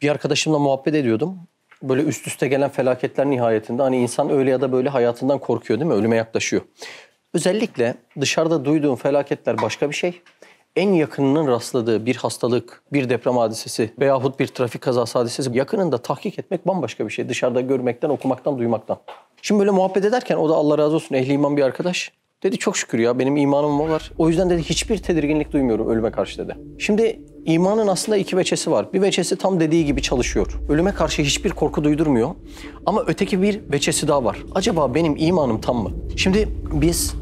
Bir arkadaşımla muhabbet ediyordum. Böyle üst üste gelen felaketler nihayetinde hani insan öyle ya da böyle hayatından korkuyor değil mi? Ölüme yaklaşıyor. Özellikle dışarıda duyduğun felaketler başka bir şey. En yakınının rastladığı bir hastalık, bir deprem hadisesi veyahut bir trafik kazası hadisesi yakınında tahkik etmek bambaşka bir şey. Dışarıda görmekten, okumaktan, duymaktan. Şimdi böyle muhabbet ederken o da Allah razı olsun ehli iman bir arkadaş. Dedi çok şükür ya benim imanım var. O yüzden dedi hiçbir tedirginlik duymuyorum ölüme karşı dedi. Şimdi imanın aslında iki veçesi var. Bir veçesi tam dediği gibi çalışıyor. Ölüme karşı hiçbir korku duydurmuyor. Ama öteki bir veçesi daha var. Acaba benim imanım tam mı? Şimdi biz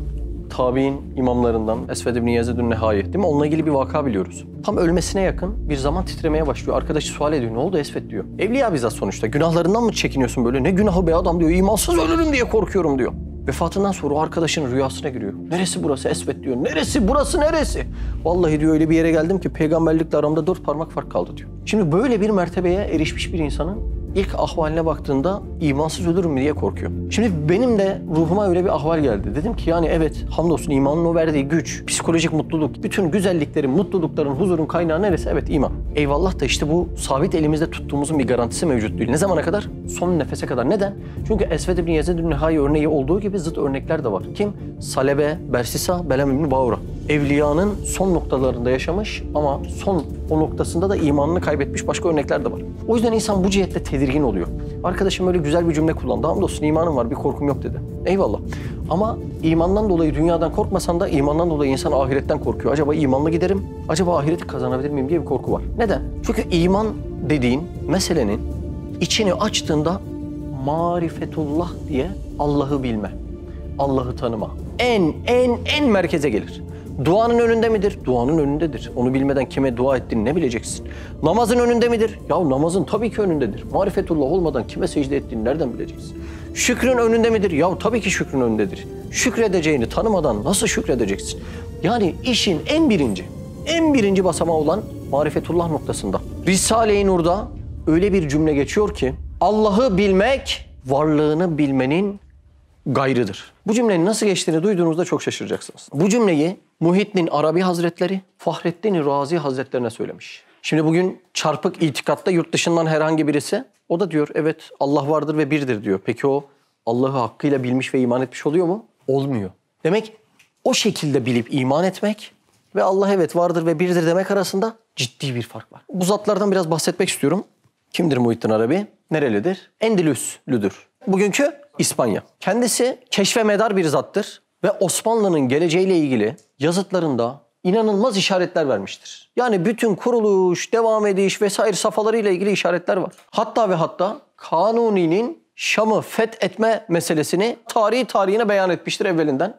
tabi'in imamlarından Esved ibn Yazid Nehai değil mi? Onunla ilgili bir vaka biliyoruz. Tam ölmesine yakın bir zaman titremeye başlıyor. Arkadaşı sual ediyor. Ne oldu Esved diyor. Evliya bizzat sonuçta. Günahlarından mı çekiniyorsun böyle? Ne günahı be adam diyor. İmansız ölürüm diye korkuyorum diyor. Vefatından sonra o arkadaşının rüyasına giriyor. Neresi burası Esved diyor. Neresi burası neresi? Vallahi diyor öyle bir yere geldim ki peygamberlikle aramda 4 parmak fark kaldı diyor. Şimdi böyle bir mertebeye erişmiş bir insanın İlk ahvaline baktığında imansız ölürüm mü diye korkuyor. Şimdi benim de ruhuma öyle bir ahval geldi. Dedim ki yani evet hamdolsun imanın o verdiği güç, psikolojik mutluluk, bütün güzelliklerin, mutlulukların, huzurun kaynağı neresi? Evet iman. Eyvallah da işte bu sabit elimizde tuttuğumuzun bir garantisi mevcut değil. Ne zamana kadar? Son nefese kadar. Neden? Çünkü Esved ibn Yazid Nehai örneği olduğu gibi zıt örnekler de var. Kim? Salebe, Bersisa, Belem ibn Bağura. Evliyanın son noktalarında yaşamış ama son o noktasında da imanını kaybetmiş başka örnekler de var. O yüzden insan bu cihette tedirgin oluyor. Arkadaşım öyle güzel bir cümle kullandı. Hamdolsun imanım var, bir korkum yok dedi. Eyvallah. Ama imandan dolayı dünyadan korkmasan da imandan dolayı insan ahiretten korkuyor. Acaba imanla giderim, acaba ahireti kazanabilir miyim diye bir korku var. Neden? Çünkü iman dediğin meselenin içini açtığında marifetullah diye Allah'ı bilme, Allah'ı tanıma. En merkeze gelir. Duanın önünde midir? Duanın önündedir. Onu bilmeden kime dua ettiğini ne bileceksin? Namazın önünde midir? Ya namazın tabii ki önündedir. Marifetullah olmadan kime secde ettiğini nereden bileceksin? Şükrün önünde midir? Ya tabii ki şükrün önündedir. Şükredeceğini tanımadan nasıl şükredeceksin? Yani işin en birinci basamağı olan marifetullah noktasında. Risale-i Nur'da öyle bir cümle geçiyor ki Allah'ı bilmek varlığını bilmenin gayrıdır. Bu cümlenin nasıl geçtiğini duyduğunuzda çok şaşıracaksınız. Bu cümleyi Muhyiddin Arabi Hazretleri, Fahrettin Razi Hazretlerine söylemiş. Şimdi bugün çarpık itikatta yurt dışından herhangi birisi, o da diyor evet Allah vardır ve birdir diyor. Peki o Allah'ı hakkıyla bilmiş ve iman etmiş oluyor mu? Olmuyor. Demek o şekilde bilip iman etmek ve Allah evet vardır ve birdir demek arasında ciddi bir fark var. Bu zatlardan biraz bahsetmek istiyorum. Kimdir Muhyiddin Arabi? Nerelidir? Endülüslüdür. Bugünkü İspanya. Kendisi keşfe medar bir zattır ve Osmanlı'nın geleceğiyle ilgili yazıtlarında inanılmaz işaretler vermiştir. Yani bütün kuruluş, devam ediş vesaire safhalarıyla ilgili işaretler var. Hatta ve hatta Kanuni'nin Şam'ı fethetme meselesini tarihine beyan etmiştir evvelinden.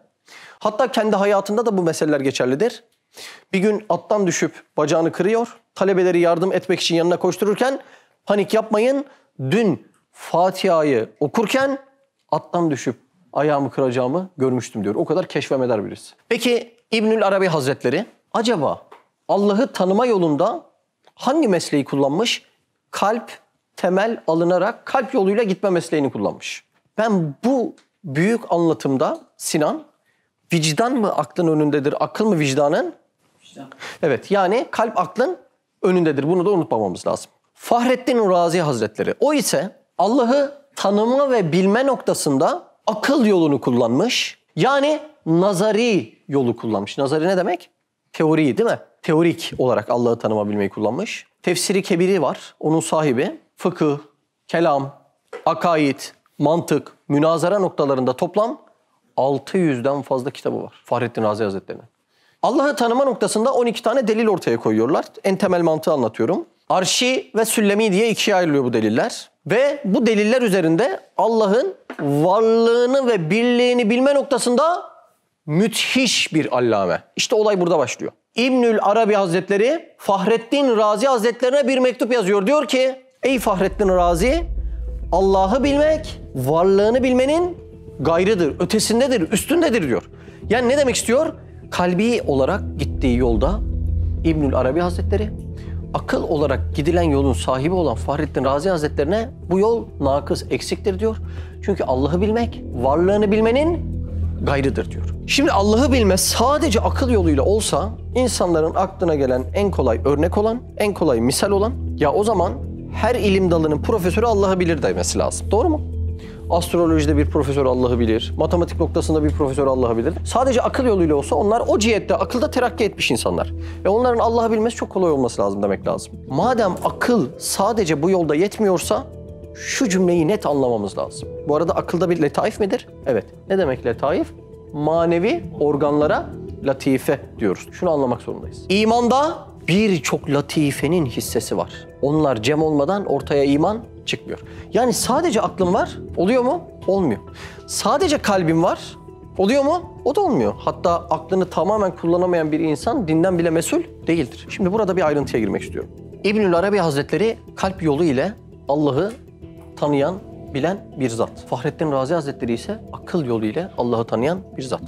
Hatta kendi hayatında da bu meseleler geçerlidir. Bir gün attan düşüp bacağını kırıyor. Talebeleri yardım etmek için yanına koştururken panik yapmayın. Dün Fatiha'yı okurken attan düşüp ayağımı kıracağımı görmüştüm diyor. O kadar keşfemeder birisi. Peki İbnül Arabi Hazretleri acaba Allah'ı tanıma yolunda hangi mesleği kullanmış? Kalp temel alınarak kalp yoluyla gitme mesleğini kullanmış. Ben bu büyük anlatımda Sinan, vicdan mı aklın önündedir, akıl mı vicdanın? Vicdan. Evet yani kalp aklın önündedir. Bunu da unutmamamız lazım. Fahrettin Razi Hazretleri o ise Allah'ı tanıma ve bilme noktasında akıl yolunu kullanmış. Yani nazari yolu kullanmış. Nazari ne demek? Teori değil mi? Teorik olarak Allah'ı tanıma bilmeyi kullanmış. Tefsiri Kebiri var. Onun sahibi fıkıh, kelam, akaid, mantık, münazara noktalarında toplam 600'den fazla kitabı var. Fahrettin Razi Hazretleri'nin. Allah'ı tanıma noktasında 12 tane delil ortaya koyuyorlar. En temel mantığı anlatıyorum. Arşi ve Süllemi diye ikiye ayrılıyor bu deliller. Ve bu deliller üzerinde Allah'ın varlığını ve birliğini bilme noktasında müthiş bir allame. İşte olay burada başlıyor. İbnül Arabi Hazretleri Fahrettin Razi Hazretlerine bir mektup yazıyor. Diyor ki ey Fahrettin Razi, Allah'ı bilmek varlığını bilmenin gayrıdır, ötesindedir, üstündedir diyor. Yani ne demek istiyor? Kalbi olarak gittiği yolda İbnül Arabi Hazretleri, akıl olarak gidilen yolun sahibi olan Fahrettin Razi Hazretlerine bu yol nakıs, eksiktir diyor. Çünkü Allah'ı bilmek, varlığını bilmenin gayrıdır diyor. Şimdi Allah'ı bilme sadece akıl yoluyla olsa insanların aklına gelen en kolay örnek olan, en kolay misal olan ya o zaman her ilim dalının profesörü Allah'ı bilir demesi lazım. Doğru mu? Astrolojide bir profesör Allah'ı bilir. Matematik noktasında bir profesör Allah'ı bilir. Sadece akıl yoluyla olsa onlar o cihette akılda terakki etmiş insanlar. Ve onların Allah'ı bilmesi çok kolay olması lazım demek lazım. Madem akıl sadece bu yolda yetmiyorsa şu cümleyi net anlamamız lazım. Bu arada akılda bir letaif midir? Evet. Ne demek letaif? Manevi organlara latife diyoruz. Şunu anlamak zorundayız. İmanda birçok latifenin hissesi var. Onlar cem olmadan ortaya iman çıkmıyor. Yani sadece aklın var, oluyor mu? Olmuyor. Sadece kalbin var, oluyor mu? O da olmuyor. Hatta aklını tamamen kullanamayan bir insan dinden bile mesul değildir. Şimdi burada bir ayrıntıya girmek istiyorum. İbnül Arabi Hazretleri kalp yolu ile Allah'ı tanıyan, bilen bir zat. Fahrettin Razi Hazretleri ise akıl yolu ile Allah'ı tanıyan bir zat.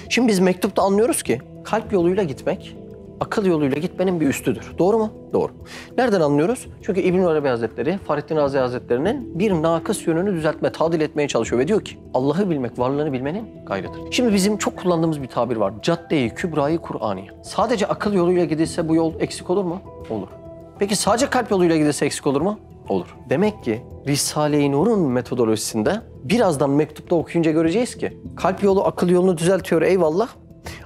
Şimdi biz mektupta anlıyoruz ki kalp yoluyla gitmek, akıl yoluyla gitmenin bir üstüdür. Doğru mu? Doğru. Nereden anlıyoruz? Çünkü İbnül Arabi Hazretleri, Fahrettin Razi Hazretleri'nin bir nakıs yönünü düzeltme, tadil etmeye çalışıyor ve diyor ki Allah'ı bilmek, varlığını bilmenin gayrıdır. Şimdi bizim çok kullandığımız bir tabir var. Cadde-i Kübra-i Kur'aniye. Sadece akıl yoluyla gidilse bu yol eksik olur mu? Olur. Peki sadece kalp yoluyla gidilse eksik olur mu? Olur. Demek ki Risale-i Nur'un metodolojisinde birazdan mektupta okuyunca göreceğiz ki kalp yolu akıl yolunu düzeltiyor eyvallah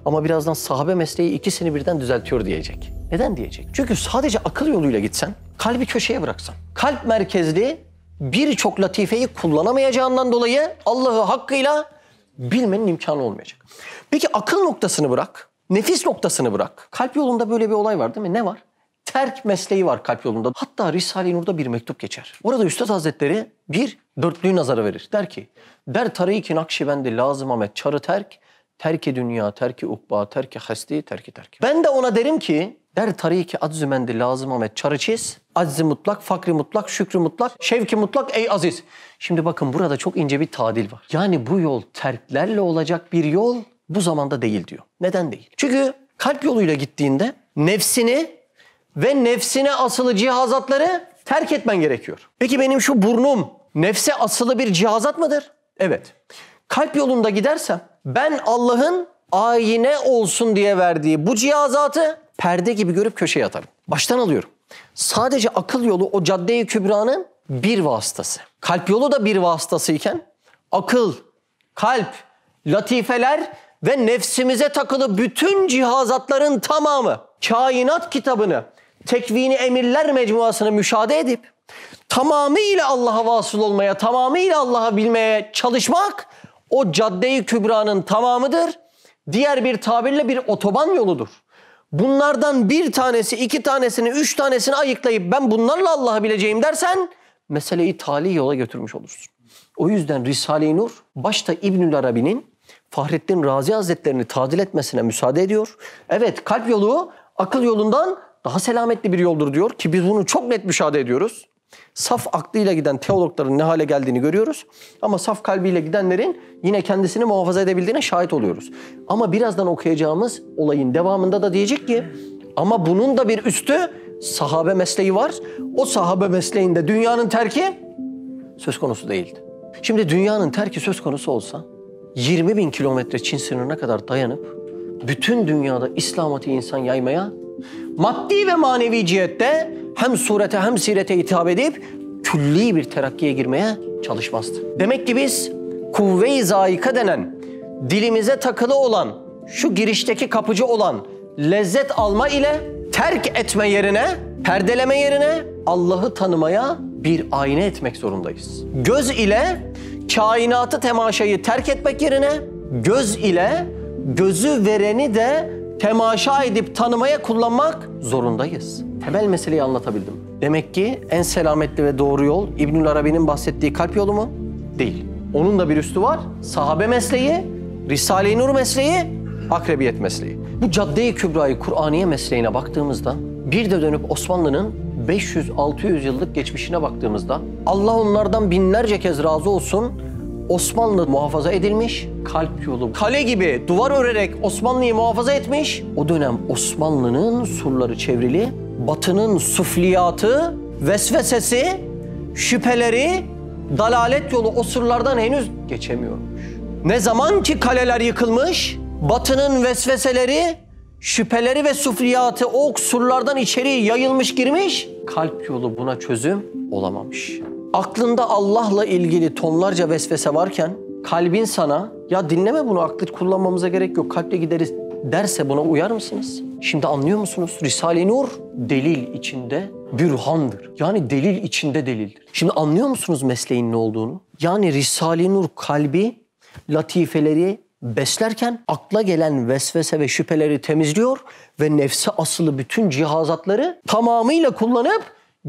ama birazdan sahabe mesleği ikisini birden düzeltiyor diyecek. Neden diyecek? Çünkü sadece akıl yoluyla gitsen, kalbi köşeye bıraksan, kalp merkezli birçok latifeyi kullanamayacağından dolayı Allah'ı hakkıyla bilmenin imkanı olmayacak. Peki akıl noktasını bırak, nefis noktasını bırak. Kalp yolunda böyle bir olay var değil mi? Ne var? Terk mesleği var kalp yolunda. Hatta Risale-i Nur'da bir mektup geçer. Orada Üstad Hazretleri bir dörtlüğü nazara verir. Der ki, der tariki Nakşibendi lazım Ahmet çarı terki dünya, terki ukba, terki hasti, terki. Ben de ona derim ki, der tariki aczümendi lazım Ahmet çarı çiz, aczi mutlak, fakri mutlak, şükrü mutlak, şevki mutlak ey aziz. Şimdi bakın burada çok ince bir tadil var. Yani bu yol terklerle olacak bir yol bu zamanda değil diyor. Neden değil? Çünkü kalp yoluyla gittiğinde nefsini ve nefsine asılı cihazatları terk etmen gerekiyor. Peki benim şu burnum nefse asılı bir cihazat mıdır? Evet. Kalp yolunda gidersem ben Allah'ın ayine olsun diye verdiği bu cihazatı perde gibi görüp köşeye atarım. Baştan alıyorum. Sadece akıl yolu o cadde-i kübranın bir vasıtası. Kalp yolu da bir vasıtasıyken akıl, kalp, latifeler ve nefsimize takılı bütün cihazatların tamamı kainat kitabını, Tekvini Emirler Mecmuasını müşahede edip tamamıyla Allah'a vasıl olmaya, tamamıyla Allah'a bilmeye çalışmak o cadde-i kübranın tamamıdır. Diğer bir tabirle bir otoban yoludur. Bunlardan bir tanesi, iki tanesini, üç tanesini ayıklayıp ben bunlarla Allah'ı bileceğim dersen meseleyi tali yola götürmüş olursun. O yüzden Risale-i Nur başta İbnül Arabi'nin Fahrettin Razi Hazretlerini tadil etmesine müsaade ediyor. Evet, kalp yolu akıl yolundan daha selametli bir yoldur diyor ki biz bunu çok net müşahede ediyoruz. Saf aklıyla giden teologların ne hale geldiğini görüyoruz. Ama saf kalbiyle gidenlerin yine kendisini muhafaza edebildiğine şahit oluyoruz. Ama birazdan okuyacağımız olayın devamında da diyecek ki ama bunun da bir üstü sahabe mesleği var. O sahabe mesleğinde dünyanın terki söz konusu değildi. Şimdi dünyanın terki söz konusu olsa 20.000 kilometre Çin sınırına kadar dayanıp bütün dünyada İslam'ı insan yaymaya maddi ve manevi cihette hem surete hem sirete hitap edip külli bir terakkiye girmeye çalışmazdı. Demek ki biz kuvve-i zayika denen dilimize takılı olan şu girişteki kapıcı olan lezzet alma ile terk etme yerine, perdeleme yerine Allah'ı tanımaya bir ayna etmek zorundayız. Göz ile kainatı temaşayı terk etmek yerine göz ile gözü vereni de temaşa edip tanımaya kullanmak zorundayız. Temel meseleyi anlatabildim. Demek ki en selametli ve doğru yol İbnül Arabi'nin bahsettiği kalp yolu mu? Değil. Onun da bir üstü var. Sahabe mesleği, Risale-i Nur mesleği, akrebiyet mesleği. Bu cadde-i kübrayı Kur'aniye mesleğine baktığımızda bir de dönüp Osmanlı'nın 500-600 yıllık geçmişine baktığımızda Allah onlardan binlerce kez razı olsun Osmanlı muhafaza edilmiş, kalp yolu kale gibi duvar örerek Osmanlı'yı muhafaza etmiş. O dönem Osmanlı'nın surları çevrili, Batı'nın sufliyatı, vesvesesi, şüpheleri, dalalet yolu o surlardan henüz geçemiyormuş. Ne zaman ki kaleler yıkılmış, Batı'nın vesveseleri, şüpheleri ve sufliyatı o surlardan içeri yayılmış girmiş, kalp yolu buna çözüm olamamış. Aklında Allah'la ilgili tonlarca vesvese varken kalbin sana ya dinleme bunu, aklı kullanmamıza gerek yok, kalple gideriz derse buna uyar mısınız? Şimdi anlıyor musunuz? Risale-i Nur delil içinde bürhandır. Yani delil içinde delildir. Şimdi anlıyor musunuz mesleğin ne olduğunu? Yani Risale-i Nur kalbi, latifeleri beslerken akla gelen vesvese ve şüpheleri temizliyor ve nefse asılı bütün cihazatları tamamıyla kullanıp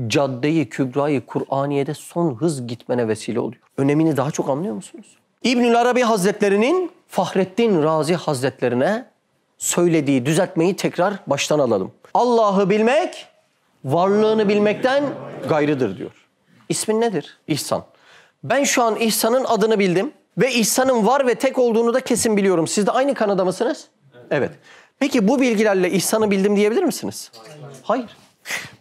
cadde-i kübrayı Kur'aniye'de son hız gitmene vesile oluyor. Önemini daha çok anlıyor musunuz? İbnül Arabi Hazretleri'nin Fahrettin Razi Hazretlerine söylediği düzeltmeyi tekrar baştan alalım. Allah'ı bilmek, varlığını bilmekten gayrıdır diyor. İsmin nedir? İhsan. Ben şu an İhsan'ın adını bildim ve İhsan'ın var ve tek olduğunu da kesin biliyorum. Siz de aynı kanıda mısınız? Evet. Peki bu bilgilerle İhsan'ı bildim diyebilir misiniz? Hayır.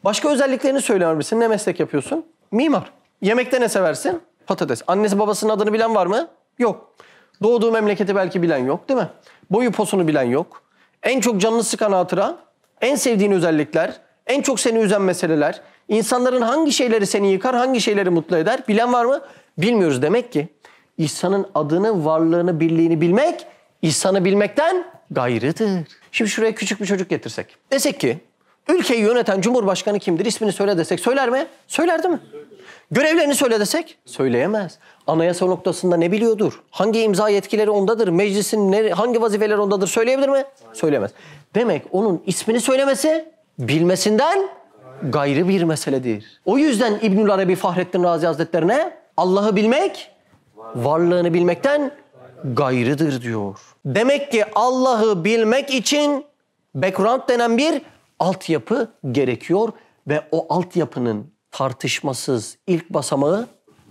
Başka özelliklerini söyler misin? Ne meslek yapıyorsun? Mimar. Yemekte ne seversin? Patates. Annesi babasının adını bilen var mı? Yok. Doğduğu memleketi belki bilen yok, değil mi? Boyu posunu bilen yok. En çok canını sıkan hatıra, en sevdiğin özellikler, en çok seni üzen meseleler, insanların hangi şeyleri seni yıkar, hangi şeyleri mutlu eder bilen var mı? Bilmiyoruz. Demek ki İhsan'ın adını, varlığını, birliğini bilmek, İhsan'ı bilmekten gayrıdır. Şimdi şuraya küçük bir çocuk getirsek. Desek ki ülkeyi yöneten Cumhurbaşkanı kimdir? İsmini söyle desek söyler mi? Söyler değil mi? Görevlerini söyle desek söyleyemez. Anayasa noktasında ne biliyordur? Hangi imza yetkileri ondadır? Meclisin hangi vazifeleri ondadır? Söyleyebilir mi? Söylemez. Demek onun ismini söylemesi bilmesinden gayrı bir meseledir. O yüzden İbnül Arabi Fahrettin Razi Hazretlerine Allah'ı bilmek, varlığını bilmekten gayrıdır diyor. Demek ki Allah'ı bilmek için background denen bir altyapı gerekiyor ve o altyapının tartışmasız ilk basamağı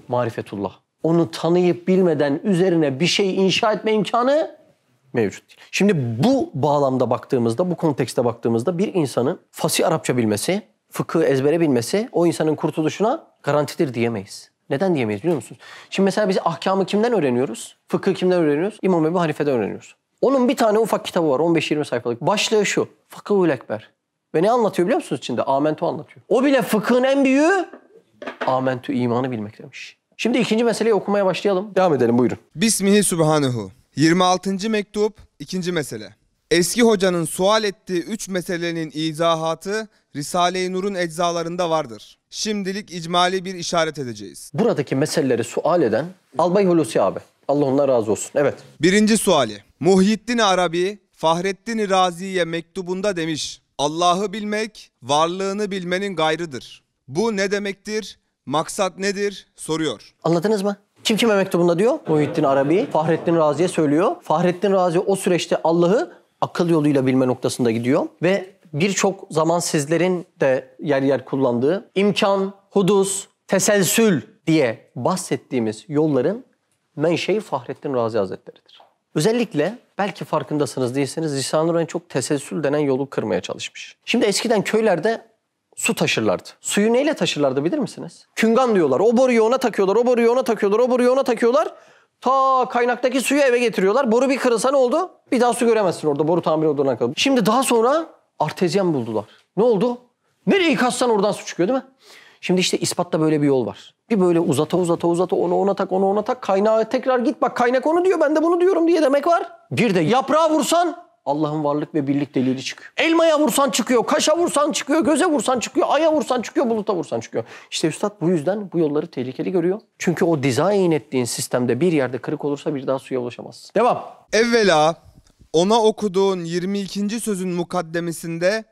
marifetullah. Onu tanıyıp bilmeden üzerine bir şey inşa etme imkanı mevcut değil. Şimdi bu bağlamda baktığımızda, bu kontekste baktığımızda bir insanın fasih Arapça bilmesi, fıkıh ezbere bilmesi o insanın kurtuluşuna garantidir diyemeyiz. Neden diyemeyiz biliyor musunuz? Şimdi mesela biz ahkamı kimden öğreniyoruz? Fıkhı kimden öğreniyoruz? İmam Ebu Hanife'den öğreniyoruz. Onun bir tane ufak kitabı var 15-20 sayfalık. Başlığı şu. Fıkhul Ekber. Ve ne anlatıyor biliyor musunuz içinde? Amentu anlatıyor. O bile fıkhın en büyüğü amentu imanı bilmek demiş. Şimdi ikinci meseleyi okumaya başlayalım. Devam edelim buyurun. Bismihi Subhanehu. 26. mektup, 2. mesele. Eski hocanın sual ettiği 3 meselenin izahatı Risale-i Nur'un eczalarında vardır. Şimdilik icmali bir işaret edeceğiz. Buradaki meseleleri sual eden Albay Hulusi abi. Allah ondan razı olsun. Evet. 1. suali. Muhyiddin Arabi, Fahrettin Razi'ye mektubunda demiş. Allah'ı bilmek, varlığını bilmenin gayrıdır. Bu ne demektir? Maksat nedir? Soruyor. Anladınız mı? Kim kime mektubunda diyor? Muhyiddin Arabi, Fahrettin Razi'ye söylüyor. Fahrettin Razi o süreçte Allah'ı akıl yoluyla bilme noktasında gidiyor. Ve birçok zaman sizlerin de yer yer kullandığı imkan, hudus, teselsül diye bahsettiğimiz yolların menşei Fahrettin Razi Hazretleri'dir. Özellikle belki farkındasınız değilseniz Risale-i Nur en çok teselsül denen yolu kırmaya çalışmış. Şimdi eskiden köylerde su taşırlardı. Suyu neyle taşırlardı bilir misiniz? Küngan diyorlar. O boruyu ona takıyorlar, o boruyu ona takıyorlar, o boruyu ona takıyorlar. Ta kaynaktaki suyu eve getiriyorlar. Boru bir kırılsa ne oldu? Bir daha su göremezsin orada. Boru tamir olduğundan kaldı. Şimdi daha sonra artezyen buldular. Ne oldu? Nereyi kazsan oradan su çıkıyor değil mi? Şimdi işte ispatta böyle bir yol var. Bir böyle uzata onu ona tak onu ona tak. Kaynağa tekrar git bak kaynak onu diyor ben de bunu diyorum diye demek var. Bir de yaprağa vursan Allah'ın varlık ve birlik delili çıkıyor. Elmaya vursan çıkıyor, kaşa vursan çıkıyor, göze vursan çıkıyor, aya vursan çıkıyor, buluta vursan çıkıyor. İşte üstad bu yüzden bu yolları tehlikeli görüyor. Çünkü o dizayn ettiğin sistemde bir yerde kırık olursa bir daha suya ulaşamazsın. Devam. Evvela ona okuduğun 22. sözün mukaddemesinde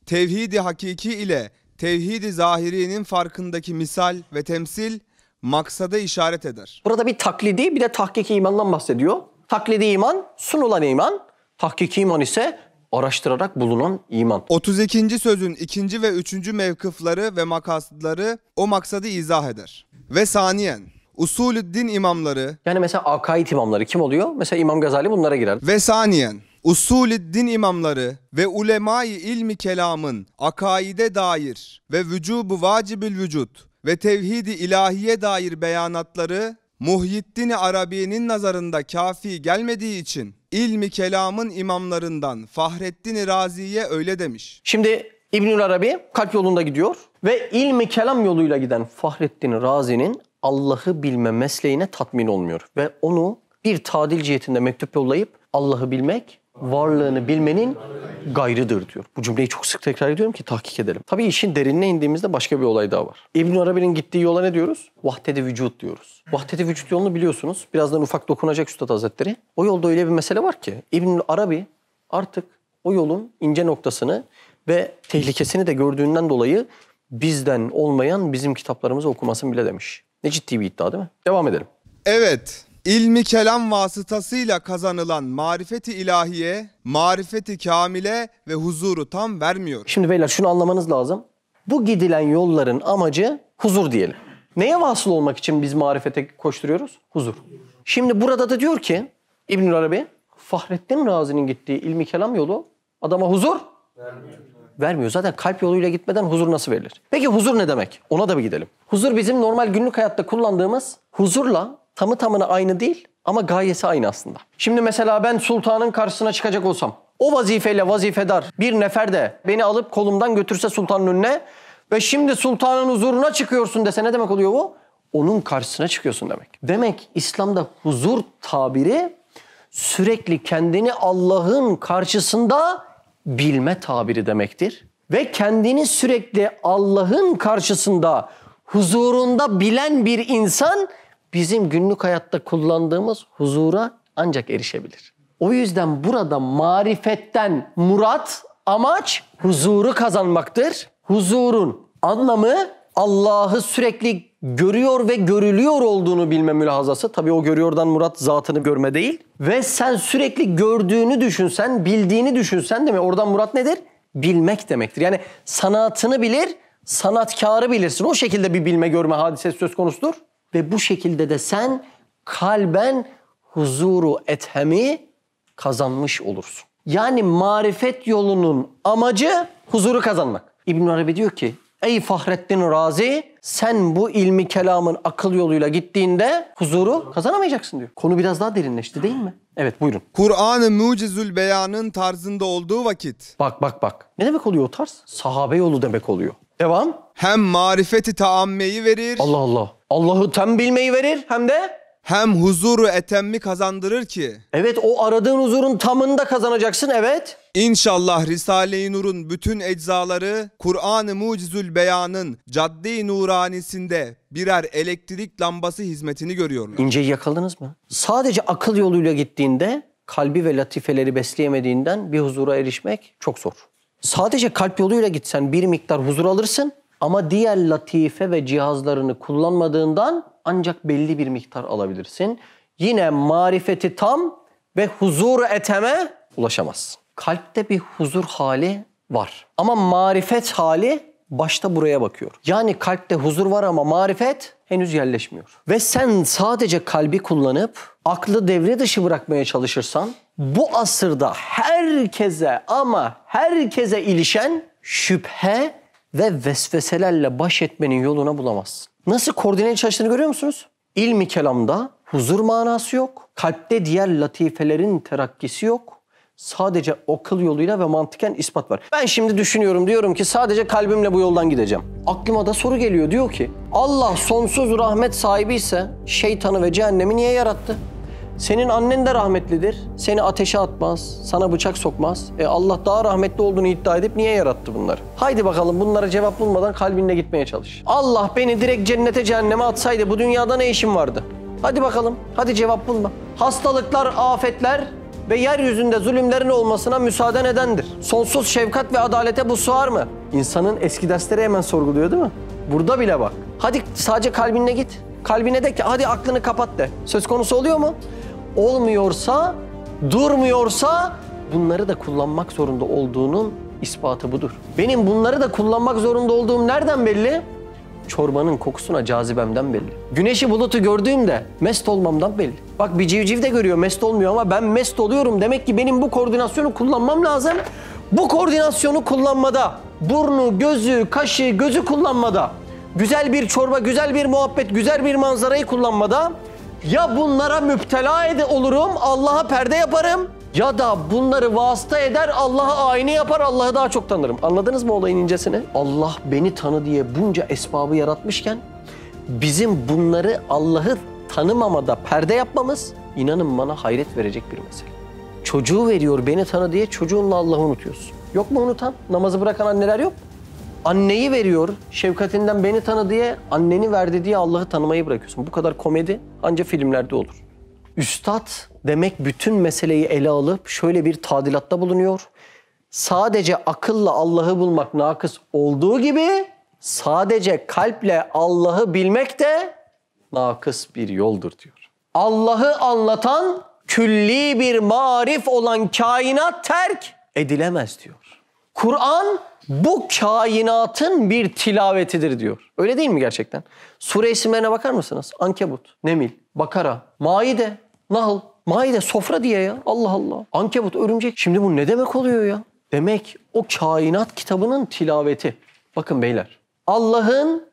tevhid-i hakiki ile tevhid-i zahirinin farkındaki misal ve temsil maksada işaret eder. Burada bir taklidi bir de tahkiki imandan bahsediyor. Taklidi iman, sunulan iman. Tahkiki iman ise araştırarak bulunan iman. 32. sözün 2. ve 3. mevkıfları ve makasları o maksadı izah eder. Ve saniyen usulüddin imamları, yani mesela akaid imamları kim oluyor? Mesela İmam Gazali bunlara girer. Ve saniyen usulüddin imamları ve ulemai ilmi kelamın akaide dair ve vücubu vacibül vücut ve tevhid-i ilahiye dair beyanatları Muhyiddin Arabi'nin nazarında kafi gelmediği için ilmi kelamın imamlarından Fahrettin Razi'ye öyle demiş. Şimdi İbnül Arabi kalp yolunda gidiyor ve ilmi kelam yoluyla giden Fahrettin Razi'nin Allah'ı bilme mesleğine tatmin olmuyor. Ve onu bir tadil cihetinde mektup yollayıp Allah'ı bilmek, varlığını bilmenin gayrıdır diyor. Bu cümleyi çok sık tekrar ediyorum ki tahkik edelim. Tabii işin derinine indiğimizde başka bir olay daha var. İbnül Arabi'nin gittiği yola ne diyoruz? Vahdet-i vücut diyoruz. Vahdet-i vücut yolunu biliyorsunuz. Birazdan ufak dokunacak Üstad Hazretleri. O yolda öyle bir mesele var ki İbnül Arabi artık o yolun ince noktasını ve tehlikesini de gördüğünden dolayı bizden olmayan bizim kitaplarımızı okumasın bile demiş. Ne ciddi bir iddia değil mi? Devam edelim. Evet, ilmi kelam vasıtasıyla kazanılan marifeti ilahiye, marifeti kamile ve huzuru tam vermiyor. Şimdi beyler şunu anlamanız lazım. Bu gidilen yolların amacı huzur diyelim. Neye vasıl olmak için biz marifete koşturuyoruz? Huzur. Şimdi burada da diyor ki İbnül Arabi, Fahrettin Razi'nin gittiği ilmi kelam yolu adama huzur vermiyor. Zaten kalp yoluyla gitmeden huzur nasıl verilir? Peki huzur ne demek? Ona da bir gidelim. Huzur bizim normal günlük hayatta kullandığımız huzurla tamı tamına aynı değil ama gayesi aynı aslında. Şimdi mesela ben sultanın karşısına çıkacak olsam, o vazifeyle vazifedar bir nefer de beni alıp kolumdan götürse sultanın önüne ve şimdi sultanın huzuruna çıkıyorsun dese ne demek oluyor bu? Onun karşısına çıkıyorsun demek. Demek İslam'da huzur tabiri sürekli kendini Allah'ın karşısında bilme tabiri demektir. Ve kendini sürekli Allah'ın karşısında, huzurunda bilen bir insan bizim günlük hayatta kullandığımız huzura ancak erişebilir. O yüzden burada marifetten murat, amaç huzuru kazanmaktır. Huzurun anlamı Allah'ı sürekli görüyor ve görülüyor olduğunu bilme mülahazası. Tabii o görüyordan murat zatını görme değil. Ve sen sürekli gördüğünü düşünsen, bildiğini düşünsen değil mi? Oradan murat nedir? Bilmek demektir. Yani sanatını bilir, sanatkarı bilirsin. O şekilde bir bilme görme hadisesi söz konusudur. Ve bu şekilde de sen kalben huzuru ethemi kazanmış olursun. Yani marifet yolunun amacı huzuru kazanmak. İbn Arabi diyor ki, ey Fahrettin Razi, sen bu ilmi kelamın akıl yoluyla gittiğinde huzuru kazanamayacaksın diyor. Konu biraz daha derinleşti değil mi? Evet buyurun. Kur'an-ı Mucizül Beyan'ın tarzında olduğu vakit Bak. Ne demek oluyor o tarz? Sahabe yolu demek oluyor. Devam. hem marifeti taammeyi verir, Allah Allah. Allah'ı tam bilmeyi verir hem de hem huzuru etemmi kazandırır ki evet o aradığın huzurun tamını da kazanacaksın evet. İnşallah Risale-i Nur'un bütün eczaları Kur'an-ı Mucizül Beyan'ın cadde-i nuranisinde birer elektrik lambası hizmetini görüyorlar. İnceyi yakaladınız mı? Sadece akıl yoluyla gittiğinde kalbi ve latifeleri besleyemediğinden bir huzura erişmek çok zor. Sadece kalp yoluyla gitsen bir miktar huzur alırsın ama diğer latife ve cihazlarını kullanmadığından ancak belli bir miktar alabilirsin. Yine marifeti tam ve huzur eteme ulaşamazsın. Kalpte bir huzur hali var. Ama marifet hali başta buraya bakıyor. Yani kalpte huzur var ama marifet henüz yerleşmiyor. Ve sen sadece kalbi kullanıp aklı devre dışı bırakmaya çalışırsan bu asırda herkese ilişen şüphe ve vesveselerle baş etmenin yoluna bulamazsın. Nasıl koordineli çalıştığını görüyor musunuz? İlmi kelamda huzur manası yok. Kalpte diğer latifelerin terakkisi yok. Sadece akıl yoluyla ve mantıken ispat var. Ben şimdi düşünüyorum, diyorum ki sadece kalbimle bu yoldan gideceğim. Aklıma da soru geliyor, diyor ki Allah sonsuz rahmet sahibi ise şeytanı ve cehennemi niye yarattı? Senin annen de rahmetlidir. Seni ateşe atmaz, sana bıçak sokmaz. Allah daha rahmetli olduğunu iddia edip niye yarattı bunları? Haydi bakalım bunlara cevap bulmadan kalbinle gitmeye çalış. Allah beni direkt cennete cehenneme atsaydı bu dünyada ne işim vardı? Hadi bakalım, hadi cevap bulma. Hastalıklar, afetler ve yeryüzünde zulümlerin olmasına müsaade nedendir? Sonsuz şefkat ve adalete bu sığar mı? İnsanın eski dersleri hemen sorguluyor değil mi? Burada bile bak. Hadi sadece kalbinle git. Kalbine de ki hadi aklını kapat de. Söz konusu oluyor mu? Olmuyorsa, durmuyorsa bunları da kullanmak zorunda olduğunun ispatı budur. Benim bunları da kullanmak zorunda olduğum nereden belli? Çorbanın kokusuna cazibemden belli. Güneşi bulutu gördüğümde mest olmamdan belli. Bak bir civciv de görüyor mest olmuyor ama ben mest oluyorum. Demek ki benim bu koordinasyonu kullanmam lazım. Bu koordinasyonu kullanmada, burnu, gözü, kaşı, gözü kullanmada, güzel bir çorba, güzel bir muhabbet, güzel bir manzarayı kullanmada ya bunlara müptela olurum, Allah'a perde yaparım Ya da bunları vasıta eder, Allah'a ayni yapar, Allah'ı daha çok tanırım. Anladınız mı olayın incesini? Allah beni tanı diye bunca esbabı yaratmışken bizim bunları Allah'ı tanımamada perde yapmamız, inanın bana, hayret verecek bir mesele. Çocuğu veriyor beni tanı diye, çocuğunla Allah'ı unutuyorsun. Yok mu unutan? Namazı bırakan anneler yok. Anneyi veriyor şefkatinden beni tanı diye, anneni verdi diye Allah'ı tanımayı bırakıyorsun. Bu kadar komedi ancak filmlerde olur. Üstad demek bütün meseleyi ele alıp şöyle bir tadilatta bulunuyor. Sadece akılla Allah'ı bulmak nakıs olduğu gibi sadece kalple Allah'ı bilmek de nakıs bir yoldur diyor. Allah'ı anlatan külli bir marif olan kainat terk edilemez diyor. Kur'an bu kainatın bir tilavetidir diyor. Öyle değil mi gerçekten? Sure isimlerine bakar mısınız? Ankebut, Nemil, Bakara, Maide, Nahl. Maide sofra diye ya. Allah Allah. Ankebut, örümcek. Şimdi bu ne demek oluyor ya? Demek o kainat kitabının tilaveti. Bakın beyler. Allah'ın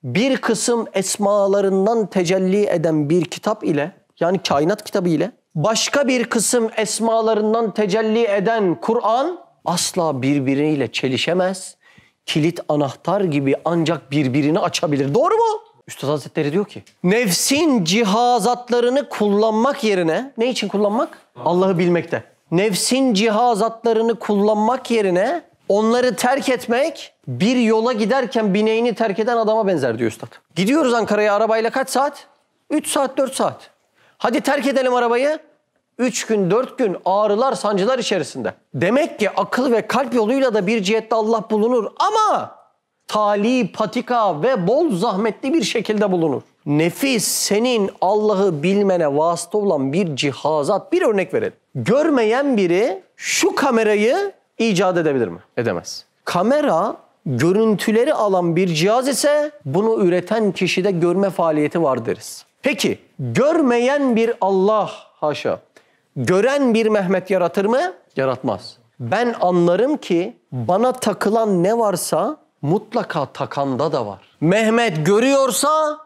bir kısım esmalarından tecelli eden bir kitap ile, yani kainat kitabı ile başka bir kısım esmalarından tecelli eden Kur'an asla birbiriyle çelişemez. Kilit anahtar gibi ancak birbirini açabilir. Doğru mu? Üstad Hazretleri diyor ki, nefsin cihazatlarını kullanmak yerine, ne için kullanmak? Allah'ı bilmekte. Nefsin cihazatlarını kullanmak yerine onları terk etmek, bir yola giderken bineğini terk eden adama benzer diyor üstad. Gidiyoruz Ankara'ya arabayla kaç saat? 3 saat, 4 saat. Hadi terk edelim arabayı. 3 gün, 4 gün ağrılar, sancılar içerisinde. Demek ki akıl ve kalp yoluyla da bir cihette Allah bulunur ama tali, patika ve bol zahmetli bir şekilde bulunur. Nefis senin Allah'ı bilmene vasıta olan bir cihazat. Bir örnek verelim. Görmeyen biri şu kamerayı icat edebilir mi? Edemez. Kamera görüntüleri alan bir cihaz ise bunu üreten kişide görme faaliyeti var deriz. Peki görmeyen bir Allah, haşa, gören bir Mehmet yaratır mı? Yaratmaz. Ben anlarım ki bana takılan ne varsa mutlaka takanda da var. Mehmet görüyorsa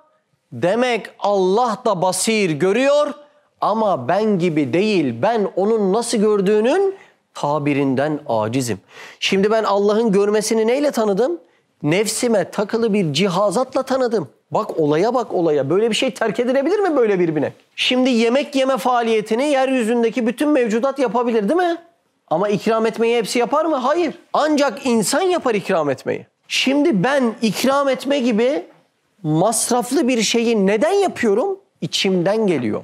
demek Allah da basir görüyor ama ben gibi değil. Ben onun nasıl gördüğünün tabirinden acizim. Şimdi ben Allah'ın görmesini neyle tanıdım? Nefsime takılı bir cihazatla tanıdım. Bak olaya bak olaya. Böyle bir şey terk edilebilir mi böyle bir binek? Şimdi yemek yeme faaliyetini yeryüzündeki bütün mevcudat yapabilir değil mi? Ama ikram etmeyi hepsi yapar mı? Hayır. Ancak insan yapar ikram etmeyi. Şimdi ben ikram etme gibi masraflı bir şeyi neden yapıyorum? İçimden geliyor.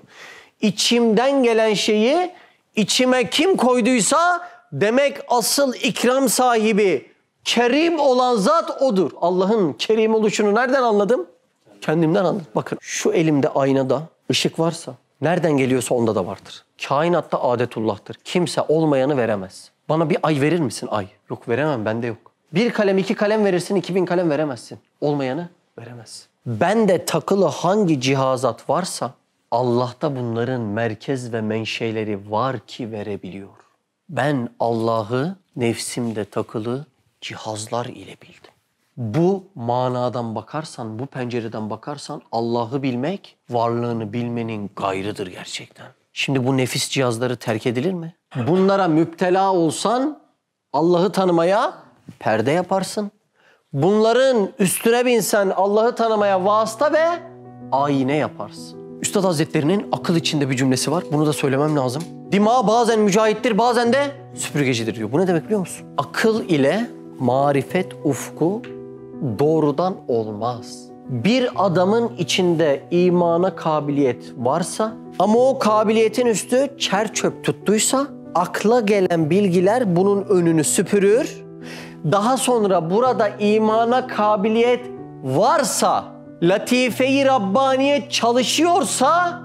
İçimden gelen şeyi içime kim koyduysa demek asıl ikram sahibi, kerim olan zat odur. Allah'ın kerim oluşunu nereden anladım? Kendimden anladım. Bakın şu elimde aynada ışık varsa nereden geliyorsa onda da vardır. Kainatta adetullah'tır. Kimse olmayanı veremez. Bana bir ay verir misin? Ay. Yok veremem, bende yok. Bir kalem, 2 kalem verirsin, 2000 kalem veremezsin. Olmayanı veremez. Bende takılı hangi cihazat varsa Allah'ta bunların merkez ve menşeleri var ki verebiliyor. Ben Allah'ı nefsimde takılı cihazlar ile bildim. Bu manadan bakarsan, bu pencereden bakarsan Allah'ı bilmek, varlığını bilmenin gayrıdır gerçekten. Şimdi bu nefis cihazları terk edilir mi? Bunlara müptela olsan Allah'ı tanımaya perde yaparsın. Bunların üstüne binsen Allah'ı tanımaya vasıta ve ayine yaparsın. Üstad Hazretleri'nin akıl içinde bir cümlesi var. Bunu da söylemem lazım. Dima bazen mücahittir, bazen de süpürgecidir diyor. Bu ne demek biliyor musun? Akıl ile marifet ufku doğrudan olmaz. Bir adamın içinde imana kabiliyet varsa ama o kabiliyetin üstü çer çöp tuttuysa akla gelen bilgiler bunun önünü süpürür. Daha sonra burada imana kabiliyet varsa, latife-i Rabbaniye çalışıyorsa,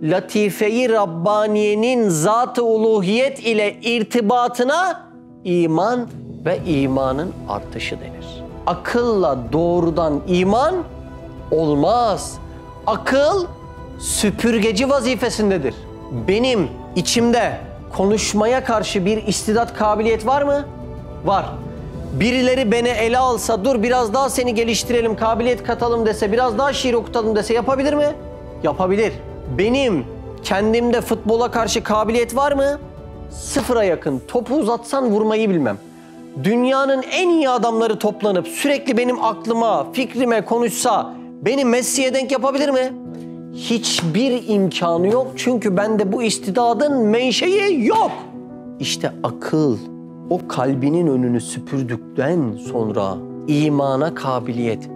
latife-i Rabbaniye'nin zat-ı uluhiyet ile irtibatına iman ve imanın artışı denir. Akılla doğrudan iman olmaz. Akıl süpürgeci vazifesindedir. Benim içimde konuşmaya karşı bir istidat, kabiliyet var mı? Var. Birileri beni ele alsa, dur biraz daha seni geliştirelim, kabiliyet katalım dese, biraz daha şiir okutalım dese yapabilir mi? Yapabilir. Benim kendimde futbola karşı kabiliyet var mı? sıfıra yakın. Topu uzatsan vurmayı bilmem. Dünyanın en iyi adamları toplanıp sürekli benim aklıma, fikrime konuşsa beni Messi'ye denk yapabilir mi? Hiçbir imkanı yok çünkü bende bu istidadın menşei yok. İşte akıl o kalbinin önünü süpürdükten sonra imana kabiliyet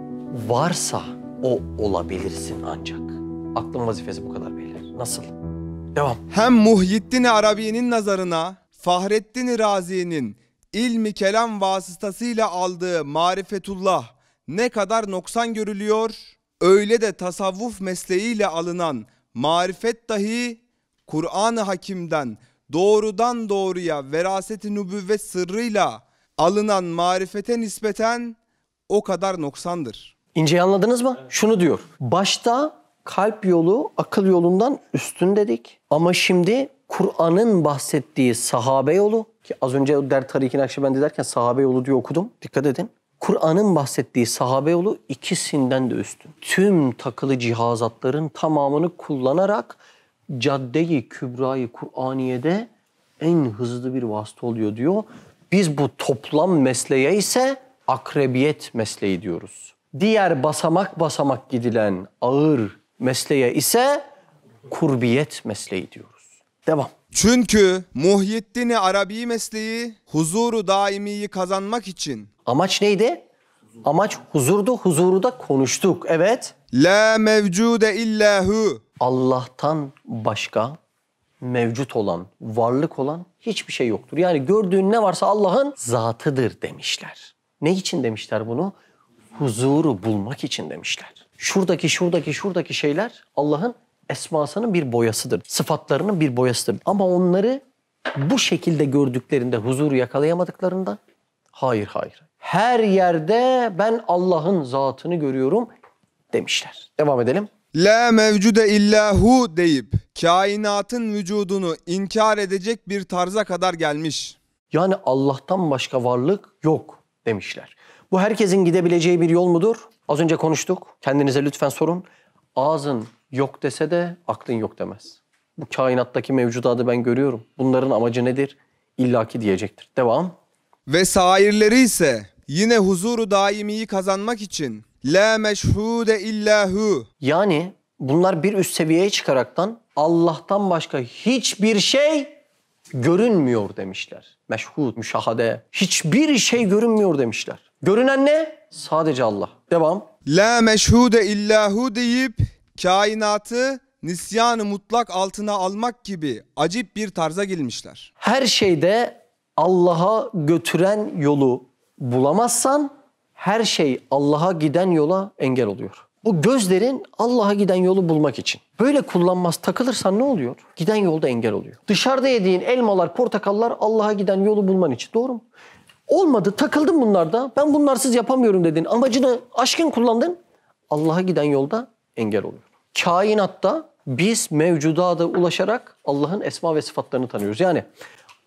varsa o olabilirsin ancak. Aklın vazifesi bu kadar beyler. Nasıl? Devam. Hem Muhyiddin Arabi'nin nazarına Fahrettin Razi'nin ilmi kelam vasıtasıyla aldığı marifetullah ne kadar noksan görülüyor, öyle de tasavvuf mesleğiyle alınan marifet dahi Kur'an-ı Hakim'den doğrudan doğruya veraset-i nübüvvet sırrıyla alınan marifete nispeten o kadar noksandır. İnceyi anladınız mı? Şunu diyor. Başta kalp yolu akıl yolundan üstün dedik. Ama şimdi Kur'an'ın bahsettiği sahabe yolu, ki az önce o Der Tariki Nakşibendi derken sahabe yolu diye okudum. Dikkat edin. Kur'an'ın bahsettiği sahabe yolu ikisinden de üstün. Tüm takılı cihazatların tamamını kullanarak cadde-i kübrayı Kur'aniye'de en hızlı bir vasıta oluyor diyor. Biz bu toplam mesleğe ise akrebiyet mesleği diyoruz. Diğer basamak basamak gidilen ağır mesleğe ise kurbiyet mesleği diyoruz. Devam. Çünkü Muhyiddin Arabi mesleği huzuru daimiyi kazanmak için Amaç neydi? Amaç huzurdu. Huzuru da konuştuk. Evet. la mevcude illahu, Allah'tan başka mevcut olan, varlık olan hiçbir şey yoktur. Yani gördüğün ne varsa Allah'ın zatıdır demişler. Ne için demişler bunu? Huzuru bulmak için demişler. Şuradaki şeyler Allah'ın esmasının bir boyasıdır. Sıfatlarının bir boyasıdır. Ama onları bu şekilde gördüklerinde huzuru yakalayamadıklarından hayır. Her yerde ben Allah'ın zatını görüyorum demişler. Devam edelim. la mevcude illahu deyip kainatın vücudunu inkar edecek bir tarza kadar gelmiş. Yani Allah'tan başka varlık yok demişler. Bu herkesin gidebileceği bir yol mudur? Az önce konuştuk. Kendinize lütfen sorun. Ağzın yok dese de aklın yok demez. Bu kainattaki mevcudatı ben görüyorum. Bunların amacı nedir? İllaki diyecektir. Devam. Ve sairleri ise yine huzuru daimiyi kazanmak için la meşhude illahu, Yani bunlar bir üst seviyeye çıkaraktan Allah'tan başka hiçbir şey görünmüyor demişler. Meşhud, müşahade. Hiçbir şey görünmüyor demişler. Görünen ne? Sadece Allah. Devam. la meşhude illahu deyip kainatı nisyan-ı mutlak altına almak gibi acip bir tarza gelmişler. Her şeyde Allah'a götüren yolu bulamazsan her şey Allah'a giden yola engel oluyor. Bu gözlerin Allah'a giden yolu bulmak için. Böyle kullanmaz takılırsan ne oluyor? Giden yolda engel oluyor. Dışarıda yediğin elmalar, portakallar Allah'a giden yolu bulman için. Doğru mu? Olmadı, takıldın bunlarda. Ben bunlarsız yapamıyorum dedin. Amacını aşkın kullandın. Allah'a giden yolda engel oluyor. Kainatta biz mevcudata ulaşarak Allah'ın esma ve sıfatlarını tanıyoruz. Yani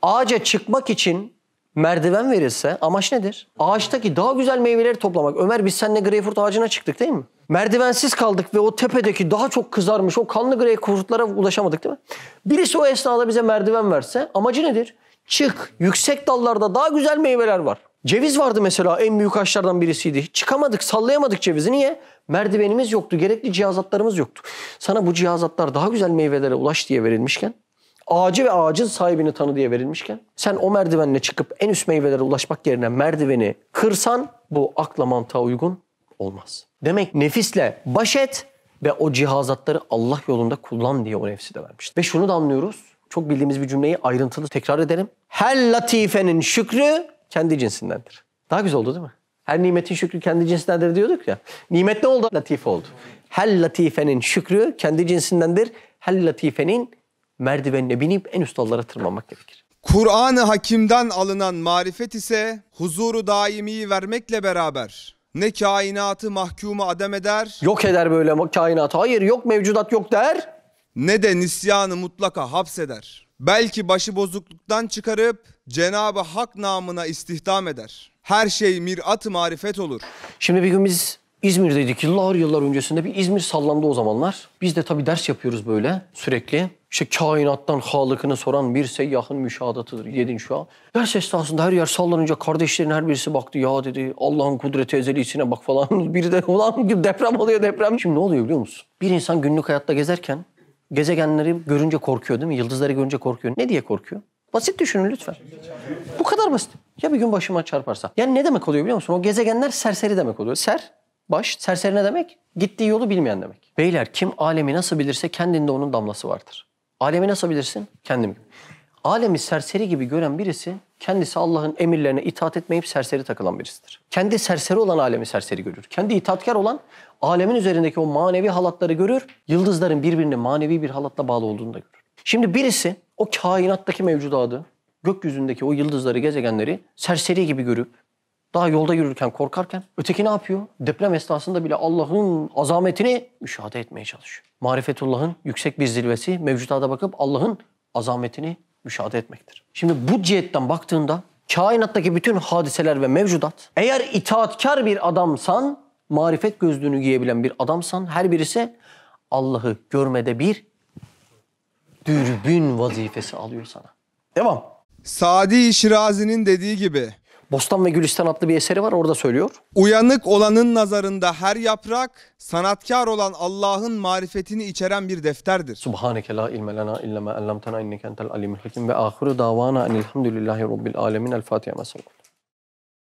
ağaca çıkmak için merdiven verilse amaç nedir? Ağaçtaki daha güzel meyveleri toplamak. Ömer biz seninle greyfurt ağacına çıktık değil mi? Merdivensiz kaldık ve o tepedeki daha çok kızarmış o kanlı greyfurtlara ulaşamadık değil mi? Birisi o esnada bize merdiven verse amacı nedir? Çık, yüksek dallarda daha güzel meyveler var. Ceviz vardı mesela, en büyük ağaçlardan birisiydi. Çıkamadık, sallayamadık cevizi. Niye? Merdivenimiz yoktu, gerekli cihazatlarımız yoktu. Sana bu cihazatlar daha güzel meyvelere ulaş diye verilmişken, ağacı ve ağacın sahibini tanı diye verilmişken, sen o merdivenle çıkıp en üst meyvelere ulaşmak yerine merdiveni kırsan, bu akla mantığa uygun olmaz. Demek nefisle baş et ve o cihazatları Allah yolunda kullan diye o nefsi de vermiştir. Ve şunu da anlıyoruz. Çok bildiğimiz bir cümleyi ayrıntılı tekrar edelim. Her latifenin şükrü kendi cinsindendir. Daha güzel oldu değil mi? Her nimetin şükrü kendi cinsindendir diyorduk ya. Nimet ne oldu? Latife oldu. Her latifenin şükrü kendi cinsindendir. Her latifenin merdivenine binip en üst dallara tırmanmak gerekir. Kur'an-ı Hakim'den alınan marifet ise huzuru daimiyi vermekle beraber ne kainatı mahkumu adem eder, Yok eder böyle kainatı. Hayır yok mevcudat yok der. ne de nisyanı mutlaka hapseder. Belki başı bozukluktan çıkarıp Cenab-ı Hak namına istihdam eder. Her şey mirat-ı marifet olur. Şimdi bir gün biz İzmir'deydik yıllar öncesinde, bir İzmir sallandı o zamanlar. Biz de tabii ders yapıyoruz böyle sürekli. İşte kainattan halıkını soran bir seyyahın müşahadatıdır 7. şua. Ders esnasında her yer sallanınca kardeşlerin her birisi baktı. Ya dedi, Allah'ın kudreti ezelisine bak falan. Biri de ulan deprem oluyor deprem. Şimdi ne oluyor biliyor musun? Bir insan günlük hayatta gezerken gezegenleri görünce korkuyor değil mi? Yıldızları görünce korkuyor. Ne diye korkuyor? Basit düşünün lütfen. Bu kadar basit. Ya bir gün başıma çarparsa. Yani ne demek oluyor biliyor musun? O gezegenler serseri demek oluyor. Baş, serseri ne demek? Gittiği yolu bilmeyen demek. Beyler, kim alemi nasıl bilirse kendinde onun damlası vardır. Alemi nasıl bilirsin? Kendim gibi. Alemi serseri gibi gören birisi kendisi Allah'ın emirlerine itaat etmeyip serseri takılan birisidir. Kendi serseri olan alemi serseri görür. Kendi itaatkar olan alemin üzerindeki o manevi halatları görür. Yıldızların birbirine manevi bir halatla bağlı olduğunu da görür. Şimdi birisi o kainattaki mevcudatı, gökyüzündeki o yıldızları, gezegenleri serseri gibi görüp daha yolda yürürken korkarken öteki ne yapıyor? Deprem esnasında bile Allah'ın azametini müşahede etmeye çalışıyor. Marifetullah'ın yüksek bir zirvesi mevcudata bakıp Allah'ın azametini müşahede etmektir. Şimdi bu cihetten baktığında kainattaki bütün hadiseler ve mevcudat, eğer itaatkar bir adamsan, marifet gözlüğünü giyebilen bir adamsan, her birisi Allah'ı görmede bir dürbün vazifesi alıyor sana. Devam. Sadi Şirazi'nin dediği gibi, Bostan ve Gülistan adlı bir eseri var, orada söylüyor. uyanık olanın nazarında her yaprak, sanatkar olan Allah'ın marifetini içeren bir defterdir. Subhaneke la ilme lena illa ma allamtena inneke entel alimul hakim ve ahiru davana enelhamdülillahi rabbil alemin. El Fatiha.